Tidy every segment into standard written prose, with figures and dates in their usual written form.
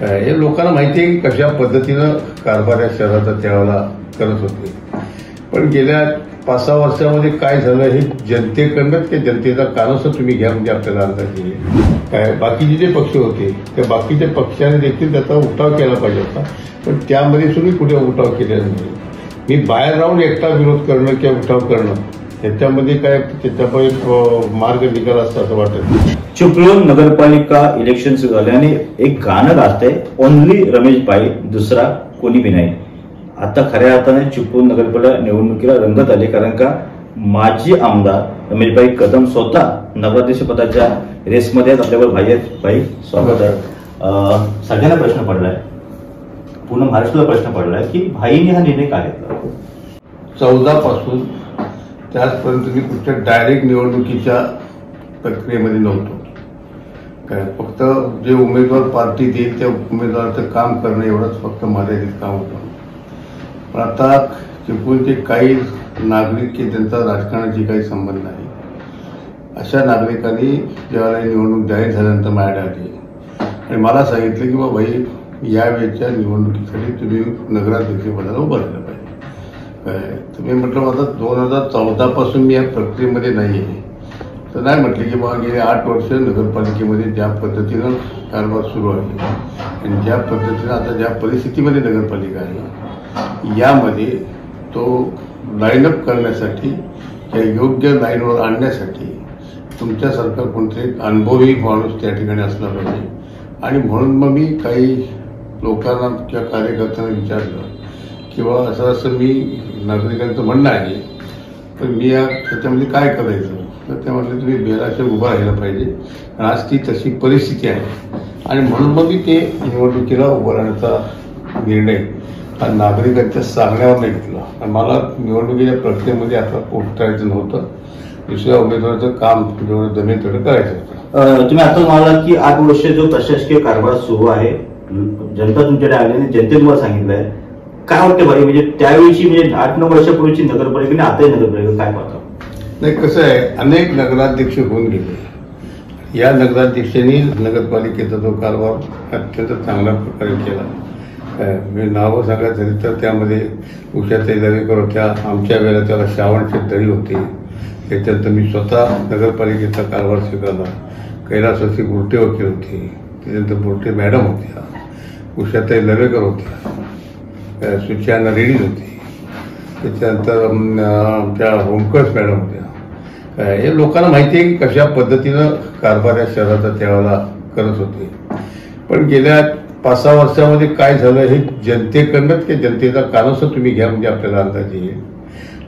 हे लोकांना माहिती आहे की कशा पद्धतीनं कारभार या शहराचा त्यावेळेला करत होते. पण गेल्या 5-6 वर्षामध्ये काय झालं हे जनतेकडनंच की जनतेचा कानोसा तुम्ही घ्या म्हणजे आपल्याला अंदाज येईल. काय बाकीचे जे पक्ष होते त्या बाकीच्या पक्षाने देखील त्याचा उठाव केला पाहिजे होता, पण त्यामध्ये सुद्धा कुठे उठाव केलेला नाही. मी बाहेर राहून एकटा विरोध करणं किंवा उठाव करणं ह्याच्यामध्ये काय त्याच्यामध्ये मार्ग निघाला असता असं वाटत. चिपळूण नगरपालिका इलेक्शन झाल्याने एक गाणं गाजतंय, ओनली रमेश भाई, दुसरा कोणी बी नाही. आता खऱ्या अर्थाने चिपळूण नगरपालिका निवडणुकीला रंगत आले, कारण का माजी आमदार रमेशभाई कदम स्वतः नगराध्यक्ष पदाच्या रेसमध्ये आपल्यावर भाई स्वागत आहे. सगळ्यांना प्रश्न पडलाय, पूर्ण महाराष्ट्राला प्रश्न पडलाय की भाईने हा निर्णय का घेतला. 14 पासून त्याचपर्यंत मी कुठच्या डायरेक्ट निवडणुकीच्या प्रक्रियेमध्ये नव्हतो. काय फक्त जे उमेदवार पार्टी देईल त्या उमेदवाराचं काम करणं एवढंच फक्त मर्यादित काम होतं. पण आता चिपळूणचे काही नागरिक की त्यांचा राजकारणाशी काही संबंध नाही अशा नागरिकांनी ज्यावेळेला निवडणूक जाहीर झाल्यानंतर माझ्याकडे आली आणि मला सांगितलं की बाबा भाई यावेळेच्या निवडणुकीसाठी तुम्ही नगराध्यक्षपदाला उभं राहिलं पाहिजे. तुम्ही म्हटलं आता 2014 पासून मी या प्रक्रियेमध्ये नाही आहे, तर नाही म्हटलं की बाबा गेले 8 वर्ष नगरपालिकेमध्ये ज्या पद्धतीनं कारभार सुरू आहे आणि ज्या पद्धतीनं आता ज्या परिस्थितीमध्ये नगरपालिका आहे यामध्ये तो लाईनअप करण्यासाठी किंवा योग्य लाईनवर आणण्यासाठी तुमच्यासारखा कोणतरी अनुभवी माणूस त्या ठिकाणी असला पाहिजे. आणि म्हणून मग मी काही लोकांना किंवा कार्यकर्त्यांना विचारलं किंवा असं मी नागरिकांचं म्हणणं आहे तर मी त्याच्यामध्ये काय करायचं, तर ते म्हटलं तुम्ही बेलाशे उभं राहायला पाहिजे आणि आज ती तशी परिस्थिती आहे. आणि म्हणून मग मी ते निवडणुकीला उभं राहण्याचा निर्णय हा नागरिकांच्या सांगण्यावर नाही घेतला. आणि मला निवडणुकीच्या प्रक्रियेमध्ये आता उतरायचं नव्हतं, दुसऱ्या उमेदवाराचं काम जेवढं जमेल तेवढं करायचं होतं. तुम्ही आता म्हणाला की 8 वर्ष जो प्रशासकीय कारभार सुरू आहे, जनता तुमच्याकडे आल्याने जनतेने तुम्हाला सांगितलंय, काय वाटतं भाई म्हणजे त्यावेळीची म्हणजे 8-9 वर्षापूर्वीची नगरपालिका आताही नगरपालिका काय पाहतो. म्हणजे कसं आहे, अनेक नगराध्यक्ष होऊन गेले. या नगराध्यक्षांनी नगरपालिकेचा जो कारभार अत्यंत चांगल्या प्रकारे केला. मी नावं सांगायचं झाली तर त्यामध्ये उषाताई दरेकर होत्या, आमच्या वेळेला त्याला श्रावणचे दळी होते, त्याच्यानंतर मी स्वतः नगरपालिकेचा कारभार स्वीकारला. कैलासवासी बुर्टे वकील होते, त्याच्यानंतर बुर्टे मॅडम होत्या, उषाताई दरेकर होत्या, सुचना रेडी होती, त्याच्यानंतर आमच्या होमकर्स मॅडम होत्या. हे लोकांना माहिती आहे की कशा पद्धतीनं कारभार या शहराचा त्यावेळेला करत होते. पण गेल्या 5-6 वर्षामध्ये काय झालं हे जनतेकडनंच की जनतेचा कानोसा तुम्ही घ्या म्हणजे आपल्याला अंदाज येईल.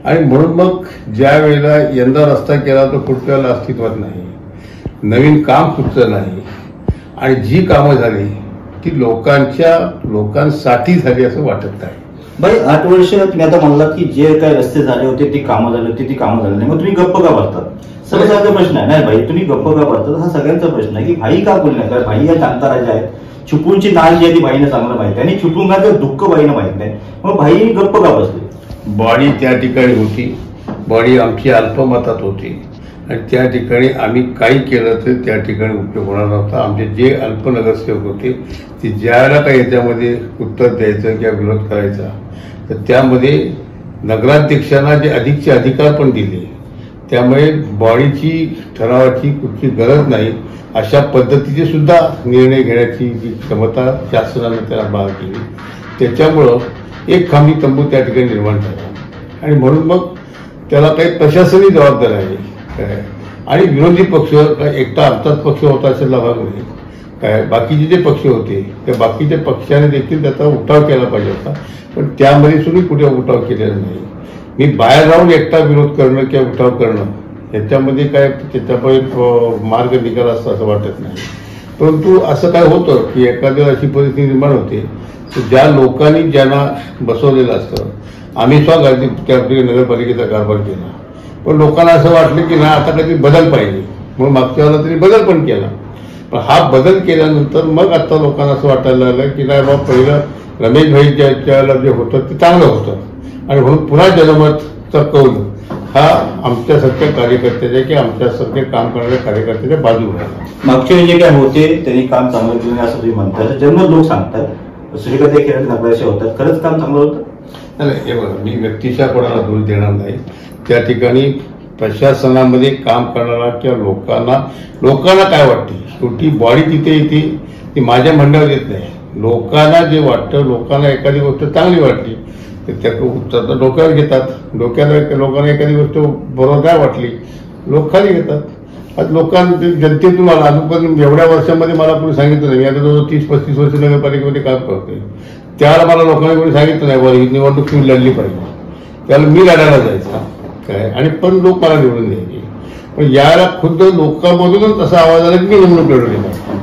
आणि म्हणून मग ज्या वेळेला यंदा रस्ता केला तो पुढच्या वेळेला अस्तित्वात नाही, नवीन काम कुठचं नाही आणि जी कामं झाली ती लोकांसाठी झाली असं वाटत नाही. भाई 8 वर्ष तुम्ही आता म्हणला की जे काही रस्ते झाले होते ती कामं झाली होती, ती कामं झाली नाही, मग तुम्ही गप्प का बसतात. सर्वसाधारण प्रश्न आहे नाही भाई, तुम्ही गप्प का बसतात हा सगळ्यांचा प्रश्न आहे की भाई का बोलणार. कारण भाई या शांता राजा आहेत, चिपळूणची नाळ जी आहे ती भाईनं चांगलं माहिती आहे आणि चिपळूणचं दुःख भाईनं माहित नाही, मग भाई गप्प का बसले. बॉडी त्या ठिकाणी होती, बॉडी आमची अल्पमतात होती आणि त्या ठिकाणी आम्ही काही केलं तर त्या ठिकाणी उपयोग होणार नव्हता. आमचे जे अल्पनगरसेवक होते ते ज्यावेळेला काही याच्यामध्ये उत्तर द्यायचं किंवा विरोध करायचा तर त्यामध्ये नगराध्यक्षांना जे अधिकचे अधिकार पण दिले, त्यामुळे बॉडीची ठरावाची कुठची गरज नाही अशा पद्धतीचे सुद्धा निर्णय घेण्याची जी क्षमता शासनानं त्याला बाळ केली. त्याच्यामुळं एक खांबी तंबू त्या ठिकाणी निर्माण झाला आणि म्हणून मग त्याला काही प्रशासनी जबाबदार आहे. आणि विरोधी पक्ष एकटा आमचाच पक्ष होता असे भाग नाही. काय बाकीचे जे पक्ष होते त्या बाकीच्या पक्षाने देखील त्याचा उठाव केला पाहिजे होता, पण त्यामध्ये सुद्धा कुठे उठाव केलेला नाही. मी बाहेर राहून एकटा विरोध करणं किंवा उठाव करणं ह्याच्यामध्ये काय त्याच्यामध्ये मार्ग निघाला असता असं वाटत नाही. परंतु असं काय होतं की एखाद्या अशी परिस्थिती निर्माण होते तर ज्या लोकांनी ज्यांना बसवलेलं असतं, आम्ही स्वतः त्या नगरपालिकेचा कारभार केला, पण लोकांना असं वाटलं की नाही आता काहीतरी बदल पाहिजे म्हणून मागच्या वेळेला तरी बदल पण केला. पण हा बदल केल्यानंतर मग आता लोकांना असं वाटायला लागलं की नाही बाबा पहिलं रमेश भाई ज्याच्या वेळेला जे होतं ते चांगलं होतं आणि म्हणून पुन्हा जनमतचा कौल हा आमच्यासारख्या कार्यकर्त्याच्या की आमच्यासारखे काम करणाऱ्या कार्यकर्त्याच्या बाजूला आहे. मागच्या वेळी जे काय होते त्यांनी काम चांगलं केलं असं तुम्ही म्हणता, जन्म लोक सांगतात सूर्यकांत खेळ नगराचे होतात, खरंच काम चांगलं होतं? नाही, हे बघा, मी व्यक्तीच्या कोणाला दोष देणार नाही. त्या ठिकाणी प्रशासनामध्ये काम करणारा किंवा लोकांना काय वाटते, शेवटी बॉडी तिथे येते, ती माझ्या म्हणण्यावर येत नाही. लोकांना जे वाटतं, लोकांना एखादी गोष्ट चांगली वाटली तर त्या उत्तर डोक्यावर घेतात. लोकांना एखादी गोष्ट बरोबर नाही वाटली, लोक खाली घेतात. आता लोकांना जनतेतून मला अजून एवढ्या वर्षामध्ये मला कोणी सांगितलं नाही. मी आता जवळ 30-35 वर्ष नगरपालिकेमध्ये काम करतोय. त्यावेळेला मला लोकांनी कोणी सांगितलं नाही बरं ही निवडणूक तुम्ही लढली पाहिजे, त्याला मी लढायला जायचा काय, आणि पण लोक मला निवडून द्यायचे. पण याला खुद्द लोकांमधूनच असा आवाज आला की मी निवडणूक लढवली नाही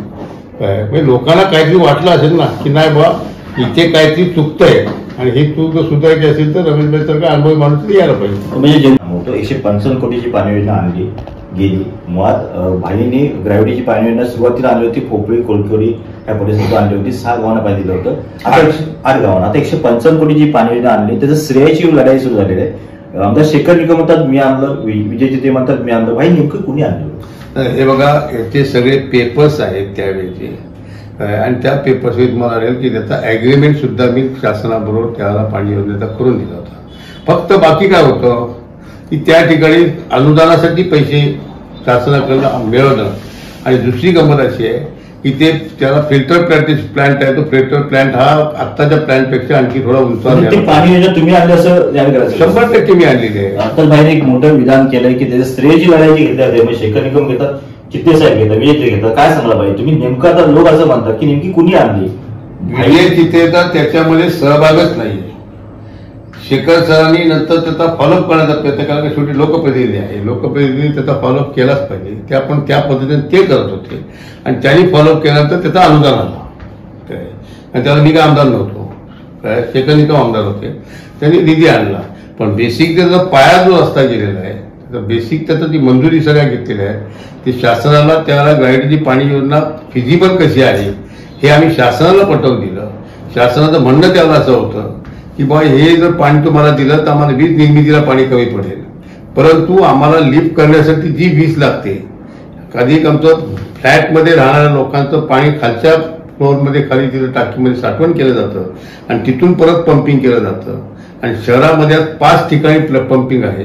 काय. म्हणजे लोकांना काहीतरी वाटलं असेल ना की नाही बा इथे काहीतरी चुकतंय आणि ही चूक जर सुधारायची असेल तर रमेश सारखा अनुभवी माणूस यायला पाहिजे. म्हणजे मोठं 155 कोटीची पाणी योजना आणली गेली. मुळात भाईंनी ग्रॅव्हिटीची पाणी योजना सुरुवातीला आणली होती, खोपळी कोलकोडी ह्या परिसरात आणली होती, 6 गावांना पाणी दिलं होतं. आता 8 गावांना आता 155 कोटीची पाणी योजना आणली. त्याचं श्रेयाची लढाई सुरू झालेली आहे. आमदार शेखर निकम म्हणतात मी आणलं, विजय चिते म्हणतात मी आणलं. भाई नेमकं कुणी आणलं? हे बघा, याचे सगळे पेपर्स आहेत त्यावेळेचे आणि त्या पेपर्स तुम्हाला आढळेल की त्याचा ॲग्रीमेंट सुद्धा मी शासनाबरोबर त्याला पाणी योजनेचा करून दिला होता. फक्त बाकी काय होतं की त्या ठिकाणी अनुदानासाठी पैसे शासनाकडनं मिळवणं आणि दुसरी गंमत अशी आहे की ते त्याला फिल्टर प्लांट आहे, तो फिल्टर प्लांट हा आत्ताच्या प्लांटपेक्षा आणखी थोडा उंचावर. पाणी योजना तुम्ही आणली असं जाहीर करायचं? 100% मी आणलेली आहे. आता भाईने एक मोठं विधान केलंय की त्याच्या श्रेयची लढाई जी घेतली जाते, म्हणजे शेखर निकम घेतात, चित्ते साहेब घेतात, विजय घेतात. काय सांगला पाहिजे तुम्ही नेमकं? आता लोक असं म्हणतात की नेमकी कुणी आणली? विजय चितेचा त्याच्यामध्ये सहभागच नाहीये. शेखर सरांनी नंतर त्याचा फॉलोअप करण्याचा प्रयत्न केला, की शेवटी लोकप्रतिनिधी आहे, लोकप्रतिनिधी त्याचा फॉलोअप केलाच पाहिजे. ते आपण त्या पद्धतीने ते करत होते आणि त्यांनी फॉलोअप केल्यानंतर त्याचा अनुदान आला काय. आणि त्याला मी काय आमदार नव्हतो काय, शेखर निकम आमदार होते, त्यांनी निधी आणला. पण बेसिक त्याचा पाया जो रस्ता गेलेला आहे, त्याचा बेसिक त्याचं जी मंजुरी सगळ्या घेतलेल्या आहे ती शासनाला त्याला ग्रॅव्हिटीची पाणी योजना फिजिबल कशी आहे हे आम्ही शासनाला पटवून दिलं. शासनाचं म्हणणं त्याला असं होतं की बा हे जर पाणी तुम्हाला दिलं तर आम्हाला वीज निर्मितीला पाणी कमी पडेल, परंतु आम्हाला लिफ्ट करण्यासाठी जी वीज लागते, कधी आमचं फ्लॅटमध्ये राहणाऱ्या लोकांचं पाणी खालच्या फ्लोअरमध्ये खाली तिथं टाकीमध्ये साठवण केलं जातं आणि तिथून परत पंपिंग केलं जातं. आणि शहरामध्ये 5 ठिकाणी पंपिंग आहे,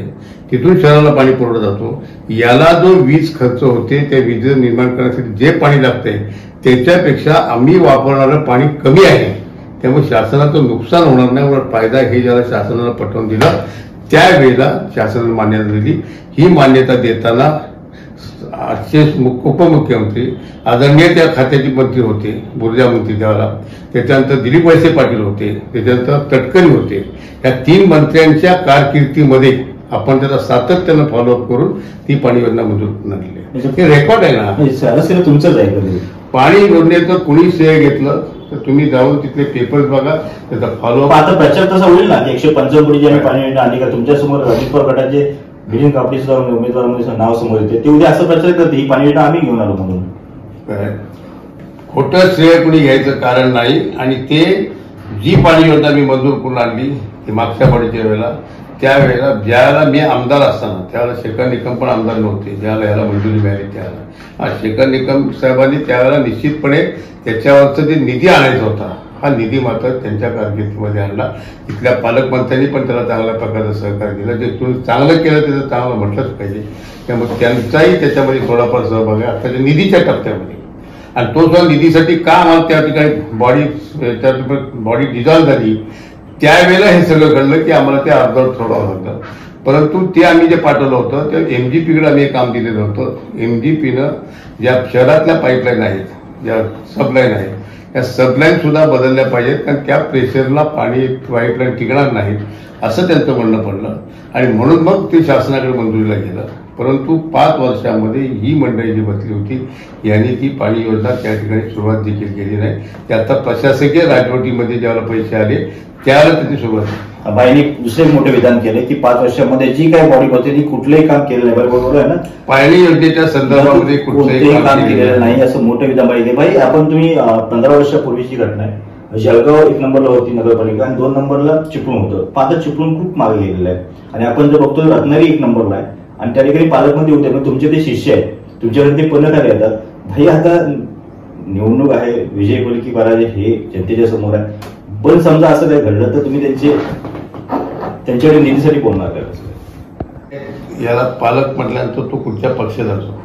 तिथून शहराला पाणी पुरवलं जातो. याला जो वीज खर्च होते त्या वीज निर्माण करण्यासाठी जे पाणी लागतंय त्याच्यापेक्षा आम्ही वापरणारं पाणी कमी आहे, त्यामुळे शासनाचं नुकसान होणार नाही, उलट फायदा हे ज्याला शासनाला पटवून दिलं त्यावेळेला शासनाने मान्यता दिली. ही मान्यता देताना आजचे उपमुख्यमंत्री आदरणीय त्या खात्याचे मंत्री होते, ऊर्जा मंत्री त्यावेळेला, त्याच्यानंतर दिलीप वळसे पाटील होते, त्याच्यानंतर तटकरे होते. या 3 मंत्र्यांच्या कारकिर्दीमध्ये आपण त्याचा सातत्यानं फॉलोअप करून ती पाणी योजना मंजूर करून आणली. हे रेकॉर्ड आहे ना, सरासरी तुमचंच आहे. पाणी योजनेचं कुणी श्रेय घेतलं तर तुम्ही जाऊन तिथले पेपर्स बघा, त्याचा फॉलोअप. आता प्रचार तसा होईल ना, 155 कोटीची आम्ही पाणी योजना आणली का? तुमच्यासमोर अजित पवार गटाचे गिरीश कापडी सुद्धा उमेदवार नाव समोर येते, ते उद्या असं प्रचार करते ही पाणी योजना आम्ही घेऊन आलो म्हणून. खोटं श्रेय कुणी घ्यायचं कारण नाही. आणि ते जी पाणी योजना मी मंजूर करून आणली ती मागच्या पाडीच्या वेळेला, त्यावेळेला ज्यावेळेला मी आमदार असताना त्यावेळेला शेखर निकम पण आमदार नव्हते, ज्यावेळेला याला मंजुरी मिळाली त्यावेळेला शेखर निकम साहेबांनी त्यावेळेला निश्चितपणे त्याच्यावरचा जे निधी आणायचा होता हा निधी मात्र त्यांच्या कारकिर्दीमध्ये आणला. तिथल्या पालकमंत्र्यांनी पण त्याला चांगल्या प्रकारचं सहकार्य दिलं. जे तुम्ही चांगलं केलं त्याचं चांगलं म्हटलंच पाहिजे. त्यामुळे त्यांचाही त्याच्यामध्ये थोडाफार सहभाग आहे आताच्या निधीच्या टप्प्यामध्ये. आणि तो सुद्धा निधीसाठी का आम्हाला त्या ठिकाणी बॉडी डिझॉल्व्ह झाली त्यावेळेला हे सगळं घडलं की आम्हाला ते अर्धवट सोडावं लागलं. परंतु ते आम्ही जे पाठवलं होतं त्या MGPकडे आम्ही काम दिलेलं होतं. MGPनं ज्या शहरातल्या पाईपलाईन आहेत, ज्या सबलाईन आहेत, त्या सबलाईन सुद्धा बदलल्या पाहिजेत, कारण त्या प्रेशरला पाणी पाईपलाईन टिकणार नाहीत असं त्यांचं म्हणणं पडलं. आणि म्हणून मग ते शासनाकडे मंजुरीला गेलं. परंतु 5 वर्षामध्ये ही मंडळी जी बसली होती यांनी ती पाणी योजना त्या ठिकाणी सुरुवात देखील केली नाही. ते आता प्रशासकीय राजवटीमध्ये ज्यावेळेला पैसे आले त्यावेळेला त्याची सुरुवात. बाईंनी दुसरे मोठे विधान केले की 5 वर्षामध्ये जी काही बॉडी होती ती कुठलंही काम केलं नाही. बरोबर आहे ना? पाणी योजनेच्या संदर्भामध्ये कुठलंही काम केलेलं नाही असं मोठं विधान बाई. भाई आपण तुम्ही 15 वर्षापूर्वीची घटना आहे, जळगाव 1 नंबरला होती नगरपालिका आणि 2 नंबरला चिपळूण होतं. पण आता चिपळूण खूप मागे गेलेलं आहे आणि आपण जर बघतो रत्नागिरी 1 नंबरला आहे आणि त्या ठिकाणी पालकमंत्री होते, मग तुमचे ते शिष्य आहेत, तुमच्याकडे ते पन्नटारे येतात. भाई आता निवडणूक आहे, विजय होईल की पराजय हे जनतेच्या समोर आहे. पण समजा असं काय घडलं तर तुम्ही त्यांच्याकडे निधीसाठी बोलणार काय? याला पालक म्हटल्यानंतर तो कुठच्या पक्षाचा असतो,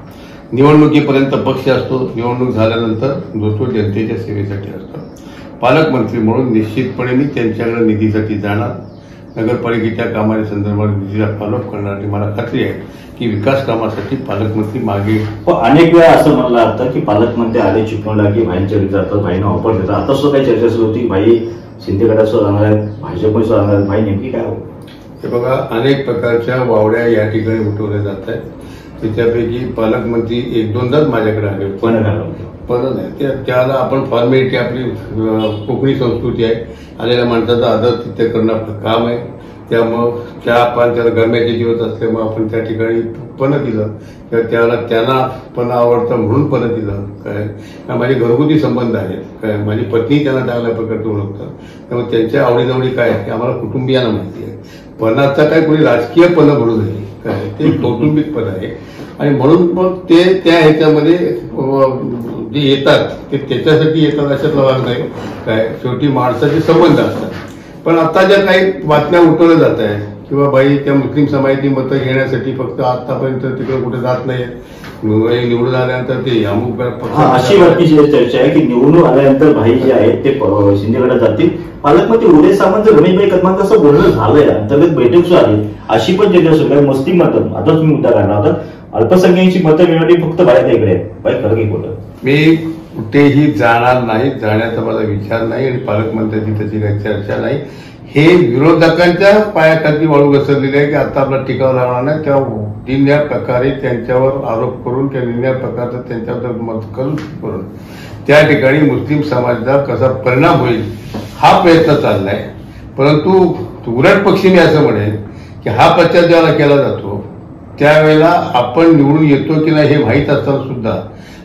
निवडणुकीपर्यंत पक्ष असतो, निवडणूक झाल्यानंतर तो जनतेच्या सेवेसाठी असतो. पालकमंत्री म्हणून निश्चितपणे मी त्यांच्याकडे निधीसाठी जाणार, नगरपालिकेच्या कामाच्या संदर्भात निधीला फॉलोअप करणार. मला खात्री आहे की विकास कामासाठी पालकमंत्री मागे. अनेक वेळा असं म्हणलं जातं की पालकमंत्री आले चिपळूणला की भाईंच्या जातात, भाईंना ऑफर देतात. आता सुद्धा काही चर्चा सुरू होती, भाई शिंदे गटासह राहणार आहेत, भाजपमध्ये राहणार आहेत. भाई नेमकी काय होतं? हे बघा, अनेक प्रकारच्या वावड्या या ठिकाणी उठवल्या जात आहेत. त्याच्यापैकी पालकमंत्री 1-2दाच माझ्याकडे आले, पण नाही त्याला आपण फॉर्मॅलिटी, आपली कोकणी संस्कृती आहे, आलेल्या माणसाचा आदर तिथे करणं आपलं काम आहे. त्यामुळं आपण त्याला गरम्याचे दिवस असल्यामुळे आपण त्या ठिकाणी पण दिलं, त्याला त्यांना पण आवडतं म्हणून पण दिलं. काय माझे घरगुती संबंध आहेत, काय माझी पत्नी त्यांना चांगल्या प्रकारचे ओळखतात, त्यामुळे त्यांच्या आवडीनिवडी काय आहे आपल्याला कुटुंबियांना माहिती आहे. पणाचा काय कोणी राजकीय पण म्हणू नये, काय ते कौटुंबिक पद आहे आणि म्हणून मग ते त्या ह्याच्यामध्ये जे येतात ते त्याच्यासाठी येतात अशातला भाग नाही. काय शेवटी माणसाचे संबंध असतात. पण आता ज्या काही बातम्या उठवल्या जात आहेत किंवा बाई त्या मुस्लिम समाजाची मतं घेण्यासाठी फक्त आतापर्यंत तिकडे कुठे जात नाही, निवडून आल्यानंतर ते अमुक अशी बातमीची चर्चा आहे की निवडणूक आल्यानंतर भाई जे आहेत ते शिंदेगडात जातील. पालकमंत्री उदय सामंत रमेशभाई कदमांचं असं बोलणं झालंय, अंतर्गत बैठक सुरू आली, अशी पण चर्चा सुरू आहे. मुस्लिम मतं, आता तुम्ही मुद्दा काढला होता, अल्पसंख्याकांची मतं मिळवण्यासाठी फक्त बाहेर इकडे आहेत. बाई खरं की खोटं? मी कुठेही जाणार नाही, जाण्याचा माझा विचार नाही आणि पालकमंत्र्यांची त्याची काही चर्चा नाही. हे विरोधकांच्या पायाखाली वाळू घसरलेले आहे की आता आपला टिकाव लावणार नाही, तेव्हा निम्या प्रकारे त्यांच्यावर आरोप करून किंवा निम्या प्रकारचं त्यांच्याबद्दल मत करून त्या ठिकाणी मुस्लिम समाजाचा कसा परिणाम होईल हा प्रयत्न चाललाय. परंतु उलट पक्षी मी असं म्हणेन की हा प्रचार ज्याला केला जातो त्यावेळेला आपण निवडून येतो की नाही हे माहीत असताना सुद्धा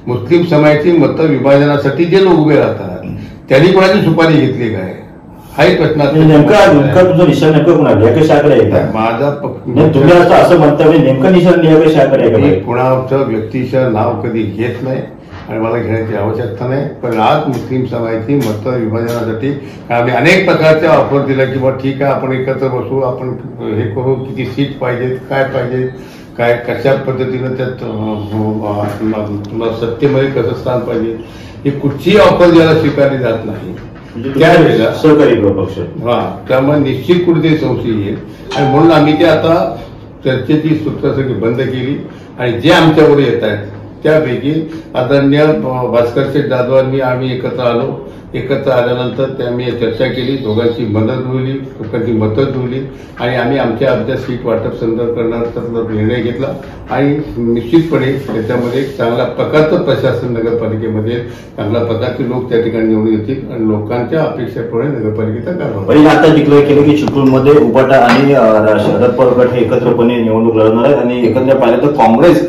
मुस्लिम समाजाची मतं विभाजनासाठी जे लोक उभे राहतात त्यांनी कोणाची सुपारी घेतली काय हाही प्रश्न. नेमका तुमचा निशाण नेमकं कोणाला एका शाकडे आहे का? माझा तुम्ही असं म्हणता नेमका निशाण एका शाकडे आहे? मी कुणाचं व्यक्तीचं नाव कधी घेत नाही आणि मला घेण्याची आवश्यकता नाही. पण आज मुस्लिम समाजाची मतं विभाजनासाठी आम्ही अनेक प्रकारच्या ऑफर दिल्या की बा ठीक आहे आपण एकत्र बसू, आपण हे करू, किती सीट पाहिजेत, काय पाहिजे, काय कशा पद्धतीनं त्यात सत्तेमध्ये कसं स्थान पाहिजे, ही कुठचीही ऑफर ज्याला स्वीकारली जात नाही त्यावेळेला सहकारी पक्ष त्यामुळे निश्चित कुठेतरी संशय येईल आणि म्हणून आम्ही ते आता चर्चेची सूत्रासंगी बंद केली आणि जे आमच्यावर येत आहेत त्यापैकी आदरणीय भास्कर शेठ जाधवांनी आम्ही एकत्र आलो. एकत्र आल्यानंतर त्यांनी चर्चा केली, दोघांची मदत जुळली, लोकांची मतं जुळली आणि आम्ही आमच्या सीट वाटप संदर्भ करण्याचा निर्णय घेतला आणि निश्चितपणे त्याच्यामध्ये चांगल्या प्रकारचं प्रशासन नगरपालिकेमध्ये चांगल्या प्रकारचे लोक त्या ठिकाणी निवडून येतील आणि लोकांच्या अपेक्षेप्रमाणे नगरपालिकेचा कारभार. आता डिक्लेअर केलं की चिपळूणमध्ये उबाटा आणि शरद पवार गट हे एकत्रपणे निवडणूक लढवणार आहेत आणि एकत्र पाहिलं तर काँग्रेस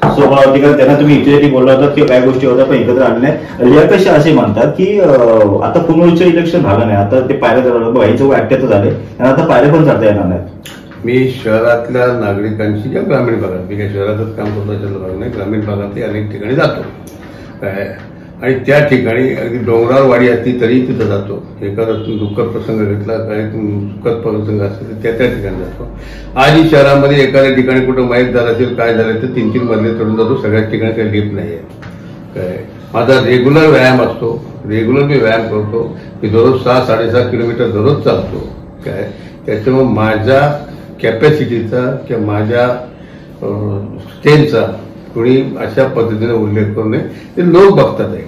होती का त्यांना तुम्ही इथे बोलला होता की काय गोष्टी होत्या पण एकत्र आले नाही. यापेक्षा असे म्हणतात की आता पुनर्च इलेक्शन झालं नाही, आता ते पायऱ्या भाईचं ऍक्टिव्ह झाले आणि आता पायऱ्या पण जाता येणार नाही. मी शहरातल्या नागरिकांची किंवा ग्रामीण भागात, मी काही शहरातच काम करतो त्याचा भाग नाही, ग्रामीण भागातही अनेक ठिकाणी जातो काय आणि त्या ठिकाणी अगदी डोंगरावर वाडी असली तरी तिथं जातो. एखादा दुःखद प्रसंग घेतला, काय सुखद प्रसंग असेल तर त्या ठिकाणी जातो. आजही शहरामध्ये एखाद्या ठिकाणी कुठं माहीत झालं असेल काय झालं तर 3-3 मजले चढून जातो. सगळ्याच ठिकाणी काही लिफ्ट नाही आहे काय. माझा रेग्युलर व्यायाम असतो, रेग्युलर मी व्यायाम करतो. मी दररोज 6-6.5 किलोमीटर दररोज चालतो काय. त्याच्यामुळे माझ्या कॅपॅसिटीचा किंवा माझ्या स्ट्रेंथचा कोणी अशा पद्धतीने उल्लेख करू नये, ते लोक बघतात आहे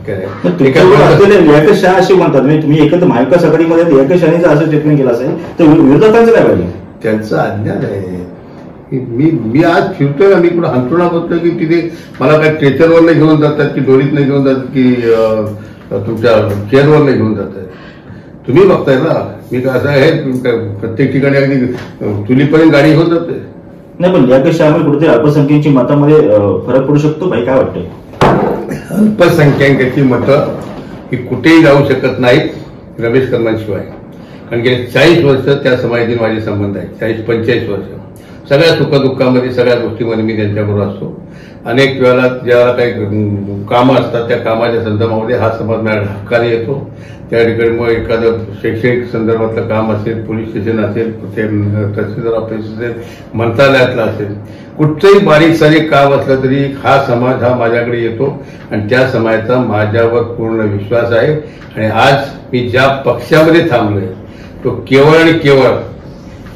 काय. शाह असे म्हणतात तुम्ही एकत्र महाविकास आघाडीमध्ये एकशाहीचा असं ट्रीटमेंट केलं असेल तर विरोधकांचं काय पाहिजे? त्यांचं अज्ञान आहे. मी आज फिरतोय ना, मी कुठं हंतरुणा बघतोय की तिथे मला काय स्ट्रेचरवर नाही घेऊन जातात की डोळीत नाही घेऊन जातात की तुमच्या चेअरवर नाही घेऊन जातात. तुम्ही बघताय ना, मी काय असं आहे प्रत्येक ठिकाणी अगदी चुलीपर्यंत गाडी घेऊन जाते नाही. पण यापेक्षामुळे कुठेतरी अल्पसंख्याकांची मतामध्ये फरक पडू शकतो भाई, काय वाटतंय? अल्पसंख्याकांची मतं की कुठेही जाऊ शकत नाहीत रमेश कर्मांशिवाय. कारण गेले 40 वर्ष त्या समाजातील माझे संबंध आहेत. 40-45 वर्ष सगळ्या सुखदुःखामध्ये सगळ्या गोष्टीमध्ये मी त्यांच्याबरोबर असतो. अनेक वेळेला ज्यावेळेला काही कामं असतात त्या कामाच्या संदर्भामध्ये हा समाज माझ्या हक्काने येतो. त्या ठिकाणी मग एखादं शैक्षणिक संदर्भातलं काम असेल, पोलीस स्टेशन असेल, तहसीलदार ऑफिस असेल, मंत्रालयातलं असेल, कुठचंही बारीक सारीक काम असलं तरी हा समाज हा माझ्याकडे येतो आणि त्या समाजाचा माझ्यावर पूर्ण विश्वास आहे. आणि आज मी ज्या पक्षामध्ये थांबलोय तो केवळ आणि केवळ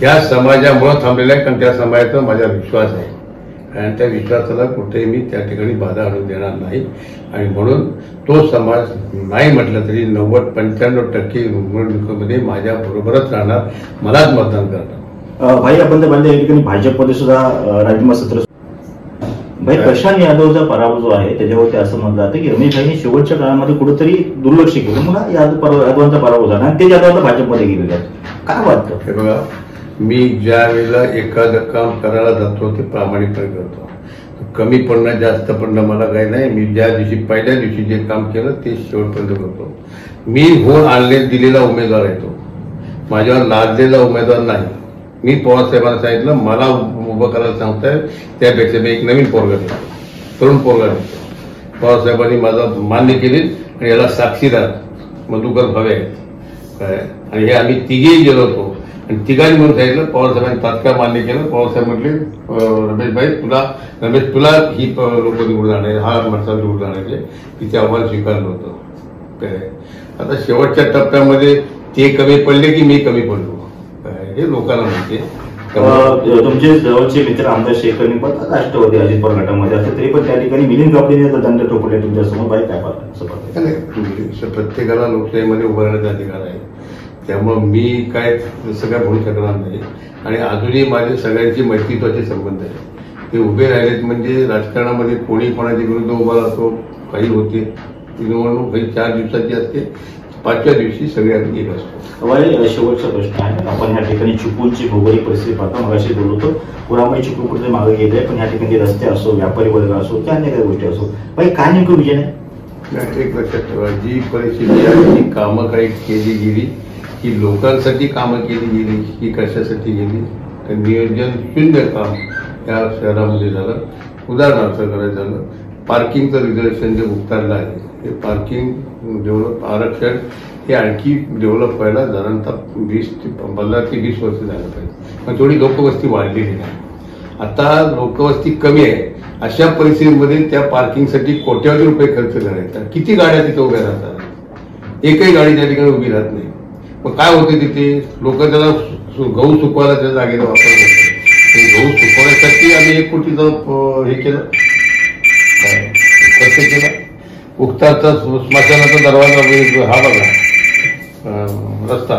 या समाजामुळे थांबलेला आहे. कारण त्या समाजाचा माझा विश्वास आहे आणि त्या विश्वासाला कुठेही मी त्या ठिकाणी बाधा आणून देणार नाही. आणि म्हणून तो समाज नाही म्हटलं तरी 90-95% निवडणुकीमध्ये माझ्या बरोबरच राहणार, मलाच मतदान करणार. भाई आपण तर पाहिलं या ठिकाणी भाजपमध्ये सुद्धा राजकीय सत्र भाई प्रशांत यादवचा पराभव जो आहे त्याच्यावरती असं म्हटलं जातं की रमेश भाईंनी शेवटच्या काळामध्ये कुठेतरी दुर्लक्ष केलं, मग यादवांचा पराभव झाला आणि ते यादव भाजपमध्ये गेलेले आहेत. काय वाटतं? हे बघा, मी ज्या वेळेला एखादं काम करायला जातो ते प्रामाणिकपणे करतो. कमी पडणं जास्त पडणं मला काही नाही. मी ज्या दिवशी पहिल्या दिवशी जे काम केलं ते शेवटपर्यंत करतो. मी आणले दिलेला उमेदवार आहे तो, माझ्यावर लादलेला उमेदवार नाही. मी पवारसाहेबांना सांगितलं मला उभं करायला सांगताय त्यापेक्षा मी एक नवीन पोरगा देतो, तरुण पोरगा देतो. पवारसाहेबांनी माझं मान्य केले आणि याला साक्षीदार मधुकर भावे आहेत काय. आणि हे आम्ही तिघेही गेलो होतो आणि तिघांनी म्हणून सांगितलं. पवारसाहेबांनी तात्काळ मान्य केलं. पवारसाहेब म्हटले रमेश तुला ही लोक निवडून आणायचे, हा माणसा निवडून आणायचे, तिथे आव्हान स्वीकारलं होतं काय. आता शेवटच्या टप्प्यामध्ये ते कमी पडले की मी कमी पडलो काय हे लोकांना माहिती आहे. तुमचे जवळचे मित्र आमदार शेखरनी पण राष्ट्रवादी अजित पवार गटामध्ये असं तरी पण त्या ठिकाणी मिलिंद कापडीने दंड ठोकले तुमच्यासमोर. बाई काय पाहता? प्रत्येकाला लोकशाहीमध्ये उभं राहण्याचा अधिकार आहे. त्यामुळं मी काय सगळं बोलू शकणार नाही. आणि अजूनही माझे सगळ्यांची मैत्रीत्वाचे संबंध आहे. ते उभे राहिलेत म्हणजे राजकारणामध्ये कोणी कोणाच्या विरुद्ध उभा राहतो. काही होते निवडणूक काही 4 दिवसाची असते, 5व्या दिवशी सगळ्यांनी एक असतो. शेवटचा प्रश्न आहे, आपण ह्या ठिकाणी चिपळूणची भौगोलिक परिस्थिती पाहता मगाशी बोलत होतो, पुरामुळे चिपळूण कुठे मागे गेले, पण ह्या ठिकाणी रस्ते असो, व्यापारी वर्ग असो, त्या अनेक गोष्टी असो, बाई काय नेमकं विजन आहे? एक लक्षात ठेवा, जी परिस्थिती आहे ती कामं काही केली गेली, ही लोकांसाठी कामं केली गेली, ही कशासाठी गेली तर नियोजन शून्य काम या शहरामध्ये झालं. उदाहरणार्थ करायचं झालं, पार्किंगचं रिझर्वेशन जे उतारलं आहे, हे पार्किंग डेव्हलप आरक्षण हे आणखी डेव्हलप व्हायला साधारणतः 15 ते 20 वर्ष झालं पाहिजे. पण थोडी लोकवस्ती वाढलेली नाही. आता लोकवस्ती कमी आहे. अशा परिस्थितीमध्ये त्या पार्किंगसाठी कोट्यावधी रुपये खर्च करायचा. किती गाड्या तिथे उभ्या राहतात? एकही गाडी त्या ठिकाणी उभी राहत नाही. मग काय होते तिथे? लोक त्याला गहू सुकवायला त्या जागेचा वापर करतात. गहू सुकवण्यासाठी आम्ही 1 कोटीचं हे केलं. कसं केलं? उक्ताचा स्मशानाचा दरवाजा हा बघा रस्ता,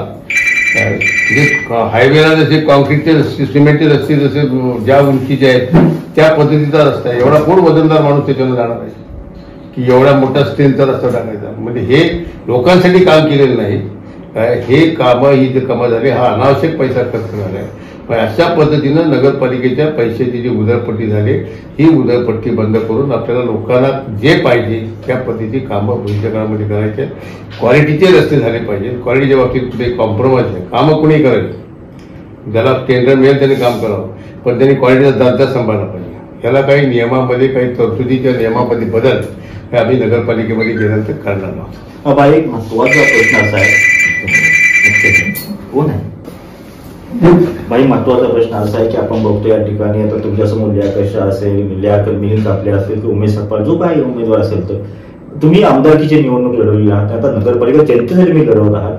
जे हायवेला जसे कॉन्क्रीटचे रस्ते, सिमेंटचे रस्ते जसे ज्या उंचीचे आहेत त्या पद्धतीचा रस्ता आहे. एवढा कोण वजनदार माणूस त्याच्यावर जाणार आहे की एवढा मोठा स्ट्रेनचा रस्ता टाकायचा? म्हणजे हे लोकांसाठी काम केलेलं नाही काय. हे कामं ही जे कामं झाली हा अनावश्यक पैसा खर्च झाला आहे. अशा पद्धतीनं नगरपालिकेच्या पैशाची जी उधळपट्टी झाली ही उधळपट्टी बंद करून आपल्याला लोकांना जे पाहिजे त्या पद्धतीची कामं भविष्य काळामध्ये करायचे. क्वालिटीचे रस्ते झाले पाहिजे. क्वालिटीच्या बाबतीत कुठे कॉम्प्रोमाइज आहे. कामं कुणी करावी, ज्याला टेंडर मिळेल त्यांनी काम करावं, पण त्यांनी क्वालिटीचा दर्जा सांभाळला पाहिजे. याला काही नियमामध्ये काही तरतुदीच्या नियमामध्ये बदल हे आम्ही नगरपालिकेमध्ये गेल्यानंतर करणार आहोत. बाबा एक महत्वाचा प्रश्न असा आहे, कोण आहे बाई, महत्वाचा प्रश्न असा आहे की आपण बघतो या ठिकाणी आता तुमच्यासमोर लियाकशा असेल, मिलिंद कापले असेल किंवा उमेश सपकाळ जो काही उमेदवार असेल, तर तुम्ही आमदारकीची निवडणूक लढवली आहात, आता नगरपालिका जनतेसाठी मी लढवत आहात.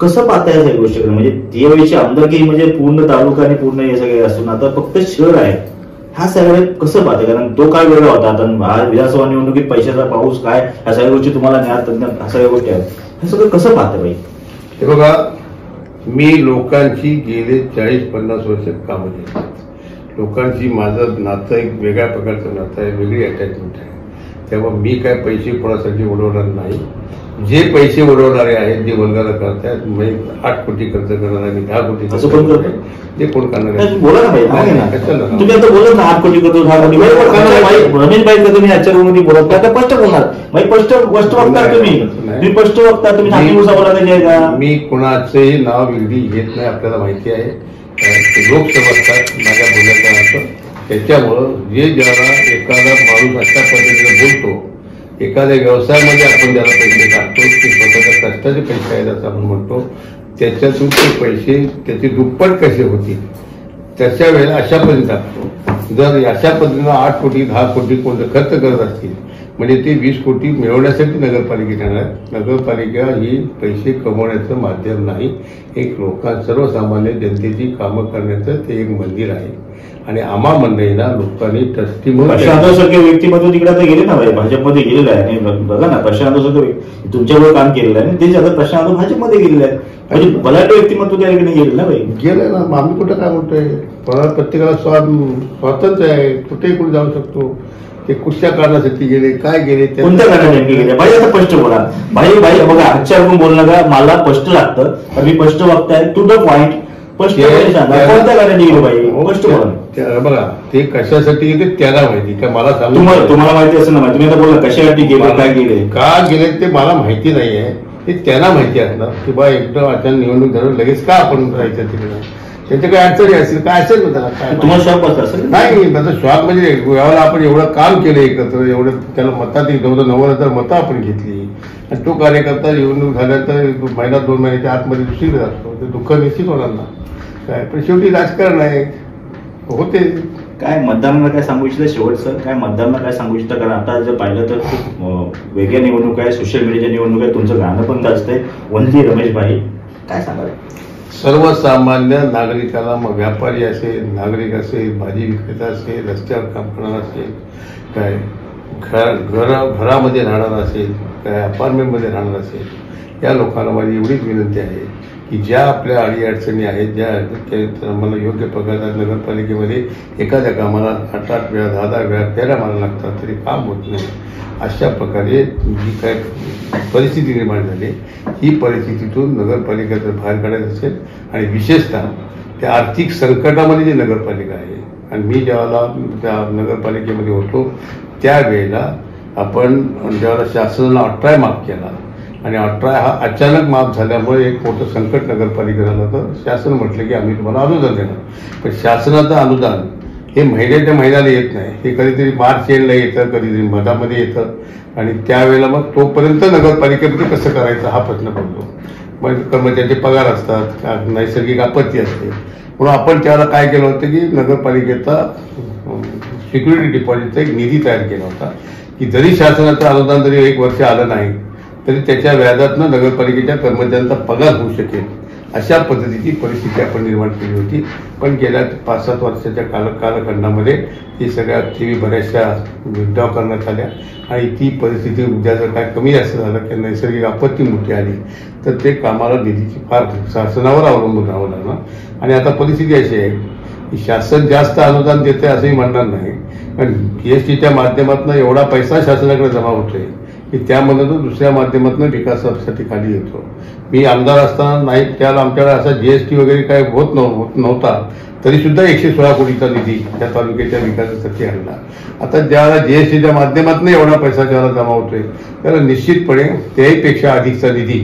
कसं पाहता या सगळ्या गोष्टीकडे? म्हणजे त्यावेळेची आमदारकी म्हणजे पूर्ण तालुका आणि पूर्ण हे सगळे असून आता फक्त शहर आहे, हा सगळं कसं पाहता? कारण तो काय वेगळा होता. आता विधानसभा निवडणुकीत पैशाचा पाऊस काय, ह्या सगळ्या गोष्टी तुम्हाला न्याय तज्ञ ह्या सगळ्या गोष्टी आहेत, हे सगळं कसं पाहतं बाई? हे बघा, मी लोकांची गेले 40-50 वर्ष कामं केली. लोकांची माझं नातं एक वेगळ्या प्रकारचं नातं आहे, वेगळी अटॅचमेंट आहे. तेव्हा मी काय पैसे कोणासाठी उडवणार नाही. जे पैसे उडवणारे आहेत, जे वर्गाला करतायत, म्हणजे 8 कोटी खर्च करणार आणि 10 कोटी असं कोण करतं? ते कोण करणार आहे? बोला ना भाई, तुम्ही आता बोलत ना 8 कोटी करतो 10 कोटी रमेश भाई का तुम्ही आजच्या रूममध्ये बोलत नाही, आता स्पष्ट बोलणार भाई, स्पष्ट बघता तुम्ही स्पष्ट बघता तुम्ही सांगली मुसा बोला नाही का? मी कोणाचंही नाव विगडी घेत नाही, आपल्याला माहिती आहे. लोक समजतात माझ्या बोलण्याचा अर्थ. त्याच्यामुळं जे ज्याला एखादा माणूस अशा पद्धतीने बोलतो, एखाद्या व्यवसायामध्ये आपण ज्याला पैसे टाकतो, ते स्वतःच्या कष्टाचे पैसे आहेत असं आपण म्हणतो, त्याच्यातून ते पैसे त्याचे दुप्पट कसे होतील त्याच्या वेळेला अशा पद्धतीने टाकतो. जर अशा पद्धतीनं 8 कोटी 10 कोटी कोणतं खर्च करत असतील, म्हणजे ते 20 कोटी मिळवण्यासाठी नगरपालिकेत येणार. नगरपालिका ही पैसे कमवण्याचं माध्यम नाही, एक सर्वसामान्य जनतेची कामं करण्याचं ते एक मंदिर आहे. आणि आम्हा मंडळींना लोकांनी ट्रस्टी म्हणून प्रशांतसारख्या व्यक्तिमत्व तिकडे आता गेले ना भाई, भाजपमध्ये गेलेलं आहे. आणि बघा ना, प्रशांतसारखं तुमच्यावर काम केलेलं आहे, तेच आता प्रशांत भाजपमध्ये गेलेलं आहे. म्हणजे बलाढ्य व्यक्तिमत्व त्या ठिकाणी गेलं ना भाई. गेलं ना, आम्ही कुठं काय म्हणतोय, प्रत्येकाला स्वातंत्र्य आहे, कुठेही कुठे जाऊ शकतो. ते कुठच्या कारणासाठी गेले, काय गेले, कोणत्या कारणासाठी गेले भाई, आता स्पष्ट बोला भाई. भाई बघा, आजच्या आपण बोलणं का मला स्पष्ट लागतं, तर मी स्पष्ट बघताय, टू द पॉइंट कोणत्या कारणाने गेलो भाई, स्पष्ट बोला. बघा, ते कशासाठी गेले त्याला माहिती, का मला तुम्हाला माहिती असं ना, तुम्ही आता बोला कशासाठी गेले, काय गेले, का गेले ते मला माहिती नाही आहे. ते त्यांना माहिती असणार की बा एकदम अचानक निवडणूक झालं लगेच का आपण राहायचं तिकडे, त्यांच्या काही अडचणी असतील, काय असेल ना त्याला, काय तुम्हाला शॉक बसला असेल नाही. त्याचा शॉक म्हणजे यावेळेला आपण एवढं काम केलं एकत्र, एवढं त्याला मतात 90,000 मतं आपण घेतली, आणि तो कार्यकर्ता निवडणूक झाल्यानंतर महिना 2 महिन्याच्या आतमध्ये दुसरीकडे असतो, ते दुःख निश्चित होणार ना काय. पण शेवटी राजकारण आहे, होते. काय मतदारांना काय सांगू इच्छिता शेवटचं, काय मतदारांना काय सांगू इच्छिता? कारण आता जर पाहिलं तर खूप वेगळ्या निवडणूक आहे, सोशल मीडियाच्या निवडणूक आहे, तुमचं गाणं पण गाजतंय वंदी रमेश भाई, काय सांगाल? सर्वसामान्य नागरिकाला, मग व्यापारी असेल, नागरिक असेल, भाजी विक्रेता असेल, रस्त्यावर काम करणार असेल, काय घरामध्ये राहणार असेल, काय अपार्टमेंटमध्ये राहणार असेल, या लोकांना माझी एवढीच विनंती आहे की ज्या आपल्या अडीअडचणी आहेत, ज्या मला योग्य पगारात नगरपालिकेमध्ये एखाद्या कामाला 8-8 वेळा 10-10 वेळा फेऱ्या मारायला लागतात तरी काम होत नाही, अशा प्रकारे जी काय परिस्थिती निर्माण झाली, ही परिस्थितीतून नगरपालिका जर बाहेर काढायचं असेल, आणि विशेषतः त्या आर्थिक संकटामध्ये जी नगरपालिका आहे, आणि मी ज्यावेळेला त्या नगरपालिकेमध्ये होतो त्यावेळेला आपण ज्यावेळेला शासनानं 18 माफ केला, आणि 18 हा अचानक माफ झाल्यामुळे एक मोठं संकट नगरपालिका झालं, तर शासन म्हटलं की आम्ही तुम्हाला अनुदान देणार. पण शासनाचं अनुदान हे महिन्याच्या महिन्याला येत नाही, हे कधीतरी मार्च एंडला येतं, कधीतरी मधामध्ये येतं, आणि त्यावेळेला मग तोपर्यंत नगरपालिकेमध्ये कसं करायचं हा प्रश्न पडतो. मग कर्मचाऱ्यांचे पगार असतात, नैसर्गिक आपत्ती असते, म्हणून आपण त्यावेळेला काय केलं होतं की नगरपालिकेचा सिक्युरिटी डिपॉझिटचा एक निधी तयार केला होता की जरी शासनाचं अनुदान जरी 1 वर्ष आलं नाही तरी त्याच्या व्याजातनं नगरपालिकेच्या कर्मचाऱ्यांचा पगार होऊ शकेल, अशा पद्धतीची परिस्थिती आपण निर्माण केली होती. पण गेल्या 5-7 वर्षाच्या कालखंडामध्ये ही सगळ्या ठेवी बऱ्याचशा विड्रॉ करण्यात आल्या, आणि ती परिस्थिती उद्या जर काय कमी जास्त झालं की नैसर्गिक आपत्ती मोठी आली तर ते कामाला निधीची फार शासनावर अवलंबून राहावं लागणार. आणि आता परिस्थिती अशी आहे की शासन जास्त अनुदान देते असंही म्हणणार नाही, पण GSTच्या माध्यमातून एवढा पैसा शासनाकडे जमा होतोय की त्यामधून दुसऱ्या माध्यमातून विकासासाठी खाली येतो. मी आमदार असताना नाही त्याला आमच्याकडे असा GST वगैरे काय होत नव्हता, तरीसुद्धा 116 कोटीचा निधी त्या तालुक्याच्या विकासासाठी आणला. आता ज्यावेळेला GSTच्या माध्यमातून एवढा पैसा ज्याला जमा होतोय त्याला निश्चितपणे त्याहीपेक्षा अधिकचा निधी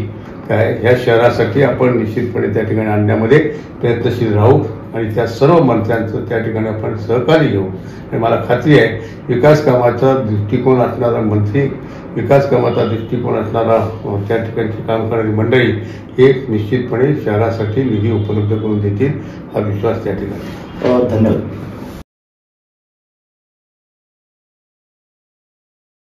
काय ह्या शहरासाठी आपण निश्चितपणे त्या ठिकाणी आणण्यामध्ये प्रयत्नशील राहू, आणि त्या सर्व मंत्र्यांचं त्या ठिकाणी आपण सहकार्य घेऊ. आणि मला खात्री आहे विकास कामाचा दृष्टिकोन असणारा मंत्री, विकास कामाचा दृष्टिकोन असणारा त्या ठिकाणची काम करणारी मंडळी हे निश्चितपणे शहरासाठी निधी उपलब्ध करून देतील, हा विश्वास त्या ठिकाणी. धन्यवाद.